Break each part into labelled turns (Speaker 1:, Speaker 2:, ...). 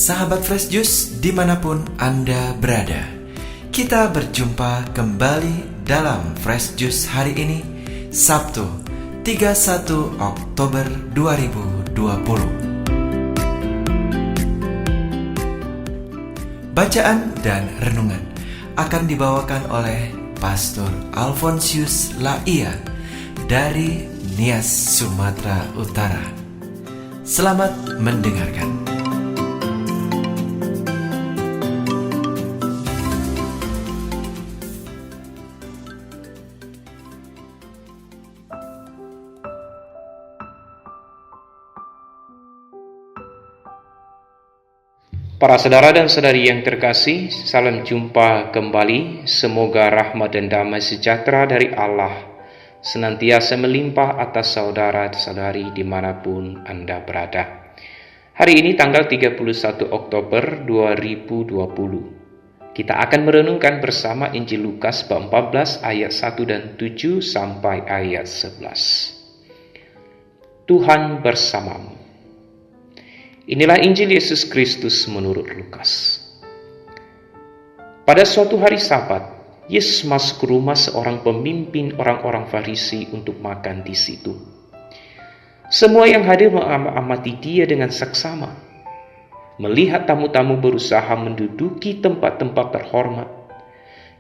Speaker 1: Sahabat Fresh Juice dimanapun Anda berada, kita berjumpa kembali dalam Fresh Juice hari ini, Sabtu 31 Oktober 2020. Bacaan dan renungan akan dibawakan oleh Pastor Alfonsius Laia dari Nias, Sumatera Utara. Selamat mendengarkan.
Speaker 2: Para saudara dan saudari yang terkasih, salam jumpa kembali. Semoga rahmat dan damai sejahtera dari Allah senantiasa melimpah atas saudara-saudari dimanapun Anda berada. Hari ini tanggal 31 Oktober 2020. Kita akan merenungkan bersama Injil Lukas bab 14 ayat 1 dan 7 sampai ayat 11. Tuhan bersamamu. Inilah Injil Yesus Kristus menurut Lukas. Pada suatu hari Sabat, Yesus masuk ke rumah seorang pemimpin orang-orang Farisi untuk makan di situ. Semua yang hadir mengamati dia dengan saksama. Melihat tamu-tamu berusaha menduduki tempat-tempat terhormat,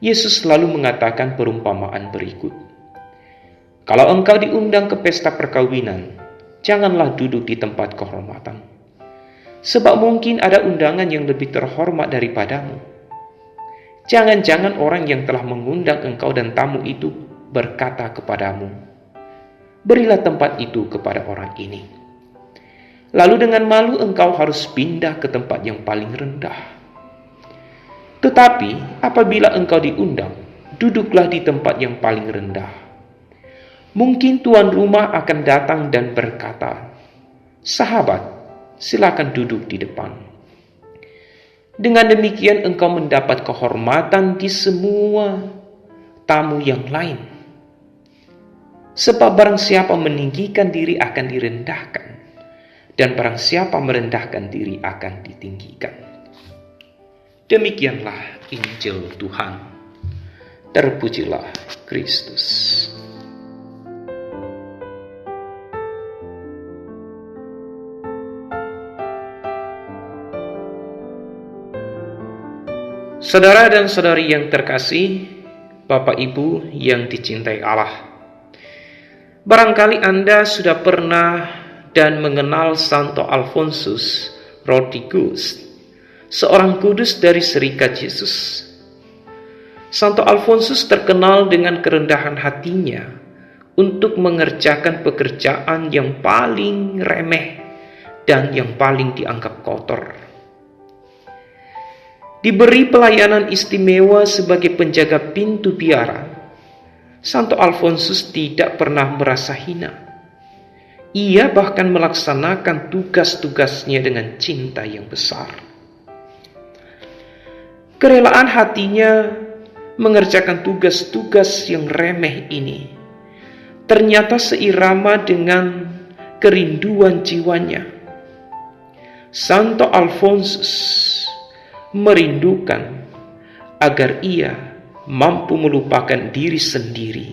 Speaker 2: Yesus selalu mengatakan perumpamaan berikut. Kalau engkau diundang ke pesta perkawinan, janganlah duduk di tempat kehormatan. Sebab mungkin ada undangan yang lebih terhormat daripadamu. Jangan-jangan orang yang telah mengundang engkau dan tamu itu berkata kepadamu, berilah tempat itu kepada orang ini. Lalu dengan malu engkau harus pindah ke tempat yang paling rendah. Tetapi apabila engkau diundang, duduklah di tempat yang paling rendah. Mungkin tuan rumah akan datang dan berkata, sahabat, silakan duduk di depan. Dengan demikian engkau mendapat kehormatan di semua tamu yang lain. Sebab barang siapa meninggikan diri akan direndahkan, dan barang siapa merendahkan diri akan ditinggikan. Demikianlah Injil Tuhan. Terpujilah Kristus. Saudara dan saudari yang terkasih, Bapak Ibu yang dicintai Allah. Barangkali Anda sudah pernah dan mengenal Santo Alfonsus Rhodicus, seorang kudus dari Serikat Yesus. Santo Alfonsus terkenal dengan kerendahan hatinya untuk mengerjakan pekerjaan yang paling remeh dan yang paling dianggap kotor. Diberi pelayanan istimewa sebagai penjaga pintu biara, Santo Alfonsus tidak pernah merasa hina. Ia bahkan melaksanakan tugas-tugasnya dengan cinta yang besar. Kerelaan hatinya mengerjakan tugas-tugas yang remeh ini ternyata seirama dengan kerinduan jiwanya. Santo Alfonsus merindukan agar ia mampu melupakan diri sendiri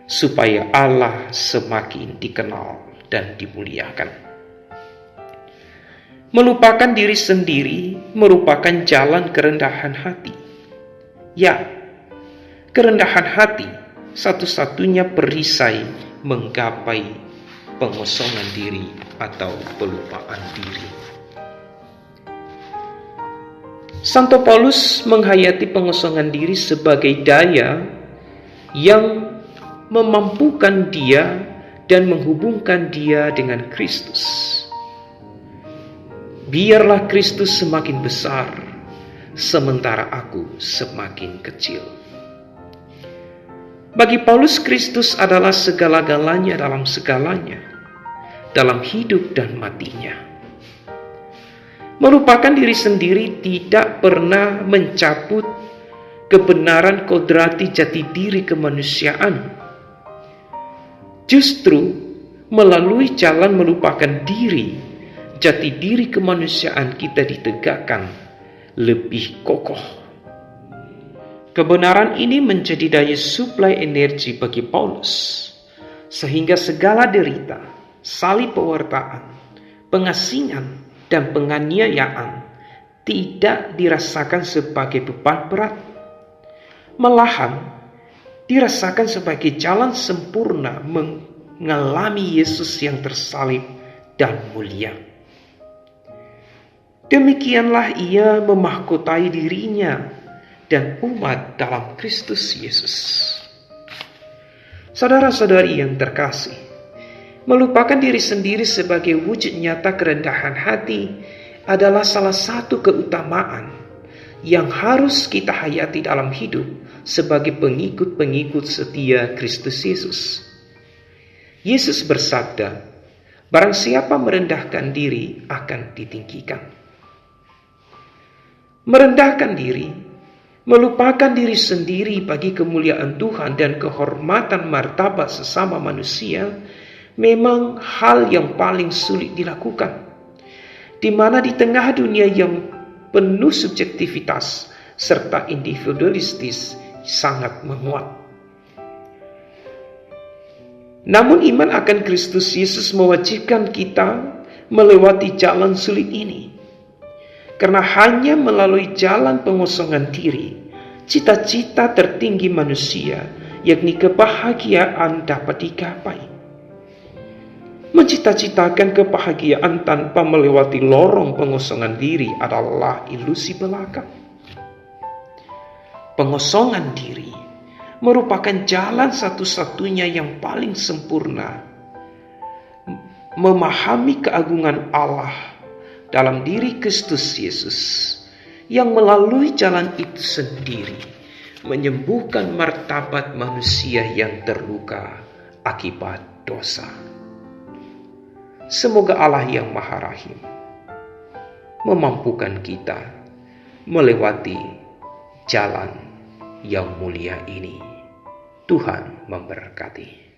Speaker 2: supaya Allah semakin dikenal dan dimuliakan. Melupakan diri sendiri merupakan jalan kerendahan hati. Ya, kerendahan hati satu-satunya perisai menggapai pengosongan diri atau pelupaan diri. Santo Paulus menghayati pengosongan diri sebagai daya yang memampukan dia dan menghubungkan dia dengan Kristus. Biarlah Kristus semakin besar, sementara aku semakin kecil. Bagi Paulus, Kristus adalah segala-galanya dalam segalanya, dalam hidup dan matinya. Melupakan diri sendiri tidak pernah mencabut kebenaran kodrati jati diri kemanusiaan. Justru melalui jalan melupakan diri jati diri kemanusiaan kita ditegakkan lebih kokoh. Kebenaran ini menjadi daya suplai energi bagi Paulus, sehingga segala derita, salib pewartaan, pengasingan, dan penganiayaan tidak dirasakan sebagai beban berat, malahan dirasakan sebagai jalan sempurna mengalami Yesus yang tersalib dan mulia. Demikianlah ia memahkotai dirinya dan umat dalam Kristus Yesus. Saudara-saudari yang terkasih, melupakan diri sendiri sebagai wujud nyata kerendahan hati adalah salah satu keutamaan yang harus kita hayati dalam hidup sebagai pengikut-pengikut setia Kristus Yesus. Yesus bersabda, "Barang siapa merendahkan diri akan ditinggikan." Merendahkan diri, melupakan diri sendiri bagi kemuliaan Tuhan dan kehormatan martabat sesama manusia memang hal yang paling sulit dilakukan, di mana di tengah dunia yang penuh subjektivitas serta individualistis sangat menguat. Namun iman akan Kristus Yesus mewajibkan kita melewati jalan sulit ini. Karena hanya melalui jalan pengosongan diri, cita-cita tertinggi manusia, yakni kebahagiaan, dapat digapai. Mencita-citakan kebahagiaan tanpa melewati lorong pengosongan diri adalah ilusi belaka. Pengosongan diri merupakan jalan satu-satunya yang paling sempurna memahami keagungan Allah dalam diri Kristus Yesus, yang melalui jalan itu sendiri menyembuhkan martabat manusia yang terluka akibat dosa. Semoga Allah yang Maha Rahim memampukan kita melewati jalan yang mulia ini. Tuhan memberkati.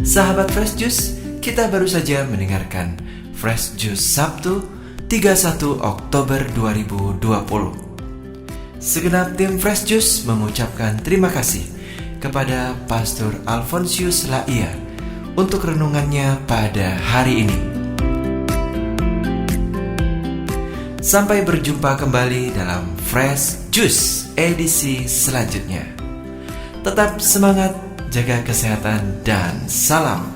Speaker 1: Sahabat Fresh Juice, kita baru saja mendengarkan Fresh Juice Sabtu 31 Oktober 2020. Segenap tim Fresh Juice mengucapkan terima kasih kepada Pastor Alfonsius Laia untuk renungannya pada hari ini. Sampai berjumpa kembali dalam Fresh Juice edisi selanjutnya. Tetap semangat, jaga kesehatan, dan salam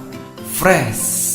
Speaker 1: Fresh